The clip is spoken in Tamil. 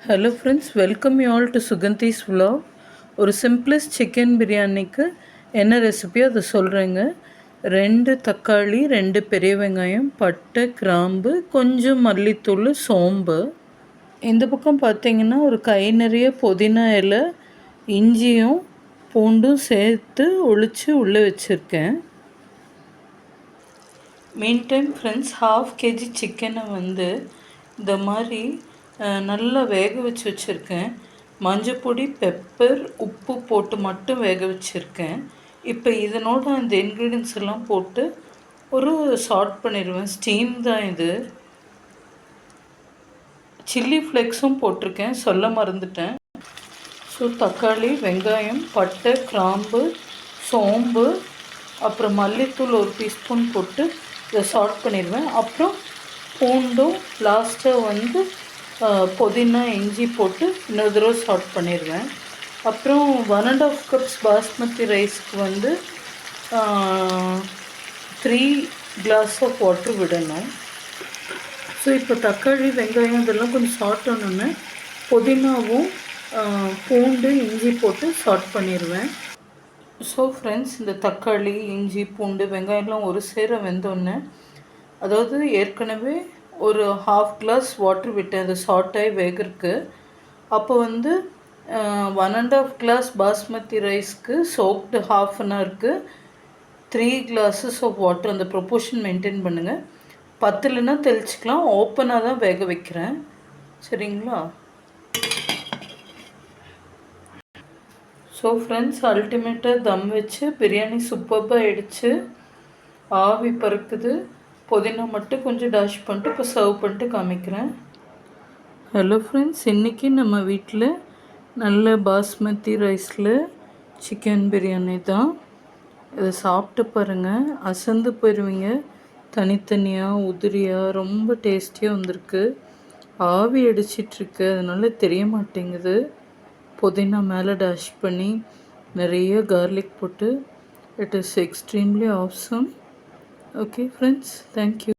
Hello friends, welcome you all to Suganthi's vlog. ஒரு சிம்பிளஸ்ட் சிக்கன் பிரியாணிக்கு என்ன ரெசிபியோ அதை சொல்கிறேங்க. 2 தக்காளி, 2 பெரிய வெங்காயம், பட்டை, கிராம்பு, கொஞ்சம் மல்லித்தூள், சோம்பு. இந்த பக்கம் பார்த்தீங்கன்னா ஒரு கை நிறைய புதினா இலை, இஞ்சியும் பூண்டும் சேர்த்து ஒளிச்சு உள்ளே வச்சுருக்கேன். மீன் டைம் ஃப்ரெண்ட்ஸ், 1/2 kg சிக்கனை இந்த மாதிரி நல்லா வேக வச்சு வச்சுருக்கேன். மஞ்சப்பொடி, பெப்பர், உப்பு போட்டு மட்டும் வேக வச்சுருக்கேன். இப்போ இதனோட அந்த இன்க்ரீடியன்ஸ் எல்லாம் போட்டு ஒரு சாட் பண்ணிடுவேன். ஸ்டீம் தான் இது. சில்லி ஃப்ளேக்ஸும் போட்டிருக்கேன், சொல்ல மறந்துட்டேன். ஸோ தக்காளி, வெங்காயம், பட்டை, கிராம்பு, சோம்பு, அப்புறம் மல்லித்தூள் ஒரு டீஸ்பூன் போட்டு இதை சாட் பண்ணிடுவேன். அப்புறம் பூண்டும் லாஸ்ட்டாக புதினா, இஞ்சி போட்டு இன்னொரு தடவை சாட் பண்ணிடுவேன். அப்புறம் 1.5 கப்ஸ் பாஸ்மதி ரைஸ்க்கு 3 கிளாஸ் ஆஃப் வாட்டர் விடணும். ஸோ இப்போ தக்காளி, வெங்காயம் இதெல்லாம் கொஞ்சம் சாட் ஆனோன்னு புதினாவும் பூண்டு, இஞ்சி போட்டு சாட் பண்ணிடுவேன். ஸோ ஃப்ரெண்ட்ஸ், இந்த தக்காளி, இஞ்சி, பூண்டு, வெங்காயம்லாம் ஒரு சேர வெந்தோடனே, அதாவது ஏற்கனவே ஒரு 1/2 கிளாஸ் வாட்டர் விட்டேன் அது சாட்டாகி வேகிறதுக்கு. அப்போ 1.5 கிளாஸ் பாஸ்மதி ரைஸ்க்கு சோப்டு 1/2 அன் ஹவருக்கு 3 கிளாஸஸ் ஆஃப் வாட்டர். அந்த ப்ரொப்போர்ஷன் மெயின்டைன் பண்ணுங்கள். 10 தெளிச்சிக்கலாம். ஓப்பனாக தான் வேக வைக்கிறேன், சரிங்களா? ஸோ ஃப்ரெண்ட்ஸ், அல்டிமேட்டாக தம் வச்சு பிரியாணி சூப்பராக ஆகிடுச்சு. ஆவி பறக்குது. புதினா மட்டும் கொஞ்சம் டேஷ் பண்ணிட்டு இப்போ சர்வ் பண்ணிட்டு காமிக்கிறேன். ஹலோ ஃப்ரெண்ட்ஸ், இன்றைக்கி நம்ம வீட்டில் நல்ல பாஸ்மதி ரைஸில் சிக்கன் பிரியாணி தான். இதை சாப்பிட்டு பாருங்கள், அசந்து போயிடுவீங்க. தனித்தனியாக உதிரியாக ரொம்ப டேஸ்டியாக வந்திருக்கு. ஆவி அடிச்சிட்ருக்கு, அதனால தெரிய மாட்டேங்குது. புதினா மேலே டேஷ் பண்ணி நிறைய கார்லிக் போட்டு, it is extremely awesome. Okay friends, thank you.